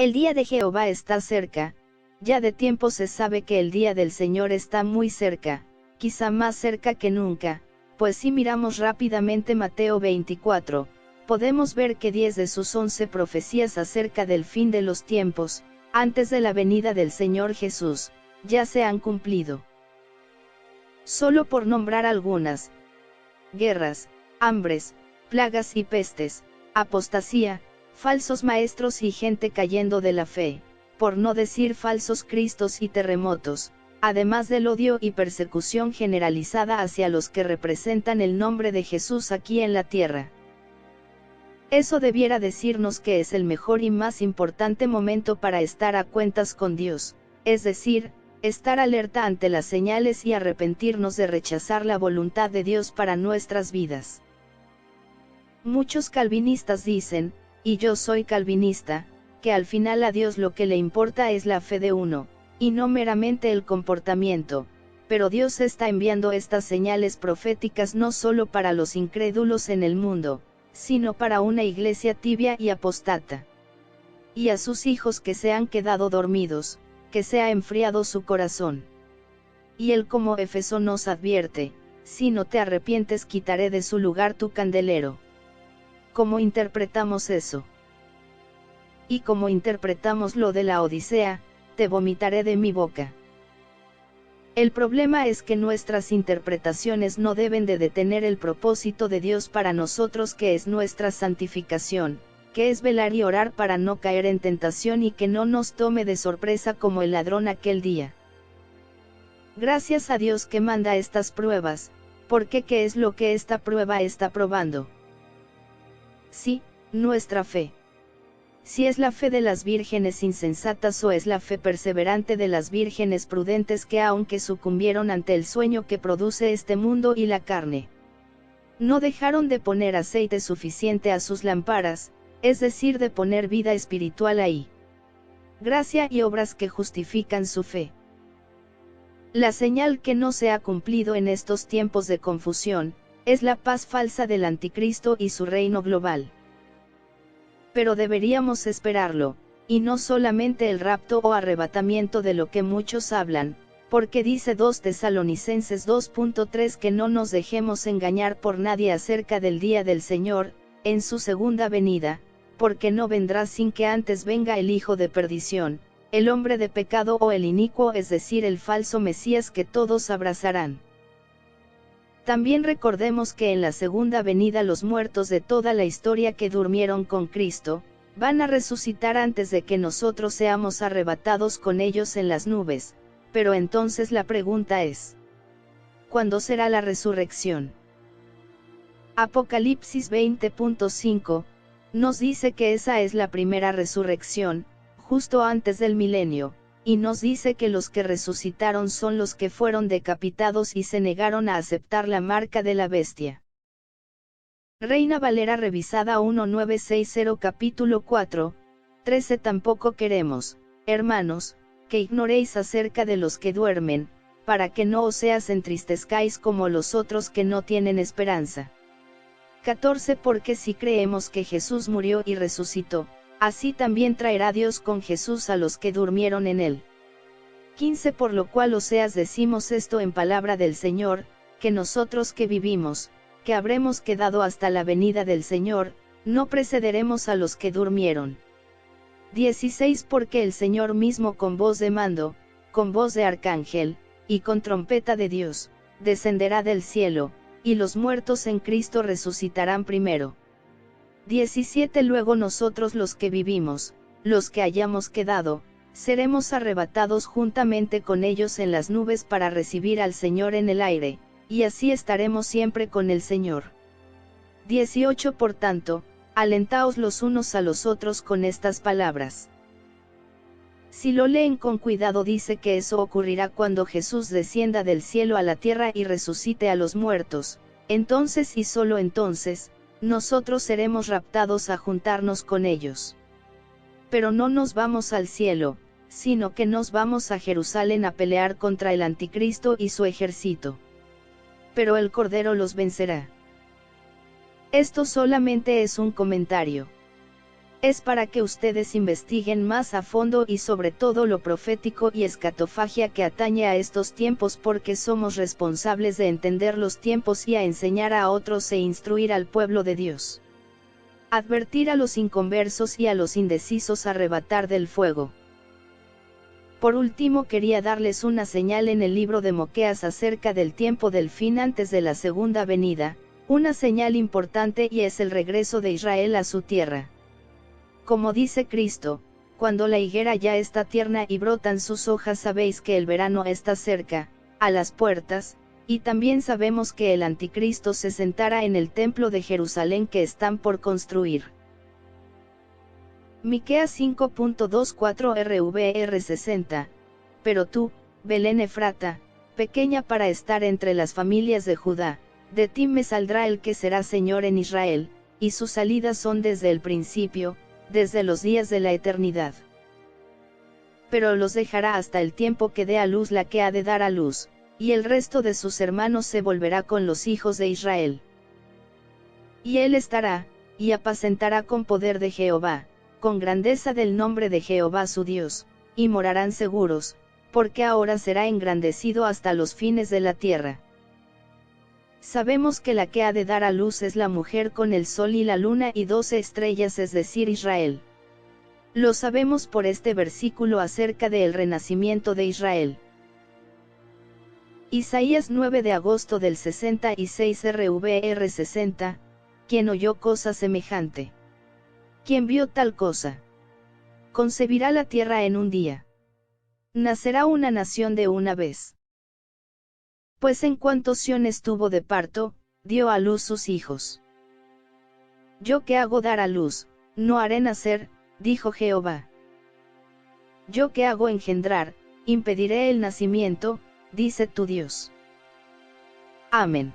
El día de Jehová está cerca, ya de tiempo se sabe que el día del Señor está muy cerca, quizá más cerca que nunca, pues si miramos rápidamente Mateo 24, podemos ver que 10 de sus 11 profecías acerca del fin de los tiempos, antes de la venida del Señor Jesús, ya se han cumplido. Solo por nombrar algunas: guerras, hambres, plagas y pestes, apostasía, falsos maestros y gente cayendo de la fe, por no decir falsos cristos y terremotos, además del odio y persecución generalizada hacia los que representan el nombre de Jesús aquí en la tierra. Eso debiera decirnos que es el mejor y más importante momento para estar a cuentas con Dios, es decir, estar alerta ante las señales y arrepentirnos de rechazar la voluntad de Dios para nuestras vidas. Muchos calvinistas dicen, y yo soy calvinista, que al final a Dios lo que le importa es la fe de uno, y no meramente el comportamiento, pero Dios está enviando estas señales proféticas no solo para los incrédulos en el mundo, sino para una iglesia tibia y apostata. Y a sus hijos que se han quedado dormidos, que se ha enfriado su corazón. Y él como Éfeso nos advierte, si no te arrepientes quitaré de su lugar tu candelero. ¿Cómo interpretamos eso? Y como interpretamos lo de la Odisea, te vomitaré de mi boca. El problema es que nuestras interpretaciones no deben de detener el propósito de Dios para nosotros, que es nuestra santificación, que es velar y orar para no caer en tentación y que no nos tome de sorpresa como el ladrón aquel día. Gracias a Dios que manda estas pruebas, porque ¿qué es lo que esta prueba está probando? Sí, nuestra fe. Si es la fe de las vírgenes insensatas o es la fe perseverante de las vírgenes prudentes que aunque sucumbieron ante el sueño que produce este mundo y la carne, no dejaron de poner aceite suficiente a sus lámparas, es decir, de poner vida espiritual ahí. Gracia y obras que justifican su fe. La señal que no se ha cumplido en estos tiempos de confusión, es la paz falsa del anticristo y su reino global. Pero deberíamos esperarlo, y no solamente el rapto o arrebatamiento de lo que muchos hablan, porque dice 2 Tesalonicenses 2.3 que no nos dejemos engañar por nadie acerca del día del Señor, en su segunda venida, porque no vendrá sin que antes venga el hijo de perdición, el hombre de pecado o el inicuo, es decir, el falso Mesías que todos abrazarán. También recordemos que en la segunda venida los muertos de toda la historia que durmieron con Cristo, van a resucitar antes de que nosotros seamos arrebatados con ellos en las nubes, pero entonces la pregunta es: ¿cuándo será la resurrección? Apocalipsis 20.5, nos dice que esa es la primera resurrección, justo antes del milenio, y nos dice que los que resucitaron son los que fueron decapitados y se negaron a aceptar la marca de la bestia. Reina Valera revisada 1960 capítulo 4, 13. Tampoco queremos, hermanos, que ignoréis acerca de los que duermen, para que no os entristezcáis como los otros que no tienen esperanza. 14. Porque si creemos que Jesús murió y resucitó, así también traerá Dios con Jesús a los que durmieron en él. 15. Por lo cual decimos esto en palabra del Señor, que nosotros que vivimos, que habremos quedado hasta la venida del Señor, no precederemos a los que durmieron. 16. Porque el Señor mismo con voz de mando, con voz de arcángel, y con trompeta de Dios, descenderá del cielo, y los muertos en Cristo resucitarán primero. 17. Luego nosotros los que vivimos, los que hayamos quedado, seremos arrebatados juntamente con ellos en las nubes para recibir al Señor en el aire, y así estaremos siempre con el Señor. 18. Por tanto, alentaos los unos a los otros con estas palabras. Si lo leen con cuidado, dice que eso ocurrirá cuando Jesús descienda del cielo a la tierra y resucite a los muertos, entonces y solo entonces, nosotros seremos raptados a juntarnos con ellos. Pero no nos vamos al cielo, sino que nos vamos a Jerusalén a pelear contra el anticristo y su ejército. Pero el Cordero los vencerá. Esto solamente es un comentario. Es para que ustedes investiguen más a fondo y sobre todo lo profético y escatofagia que atañe a estos tiempos, porque somos responsables de entender los tiempos y a enseñar a otros e instruir al pueblo de Dios. Advertir a los inconversos y a los indecisos, arrebatar del fuego. Por último, quería darles una señal en el libro de Moqueas acerca del tiempo del fin antes de la segunda venida, una señal importante, y es el regreso de Israel a su tierra. Como dice Cristo, cuando la higuera ya está tierna y brotan sus hojas, sabéis que el verano está cerca, a las puertas, y también sabemos que el anticristo se sentará en el templo de Jerusalén que están por construir. Miqueas 5.24 RVR 60, pero tú, Belén Efrata, pequeña para estar entre las familias de Judá, de ti me saldrá el que será Señor en Israel, y sus salidas son desde el principio, desde los días de la eternidad. Pero los dejará hasta el tiempo que dé a luz la que ha de dar a luz, y el resto de sus hermanos se volverá con los hijos de Israel. Y él estará, y apacentará con poder de Jehová, con grandeza del nombre de Jehová su Dios, y morarán seguros, porque ahora será engrandecido hasta los fines de la tierra. Sabemos que la que ha de dar a luz es la mujer con el sol y la luna y 12 estrellas, es decir, Israel. Lo sabemos por este versículo acerca del renacimiento de Israel. Isaías 9 de agosto del 66 RVR 60, ¿quién oyó cosa semejante? ¿Quién vio tal cosa? Concebirá la tierra en un día. Nacerá una nación de una vez. Pues en cuanto Sión estuvo de parto, dio a luz sus hijos. Yo que hago dar a luz, no haré nacer, dijo Jehová. Yo que hago engendrar, impediré el nacimiento, dice tu Dios. Amén.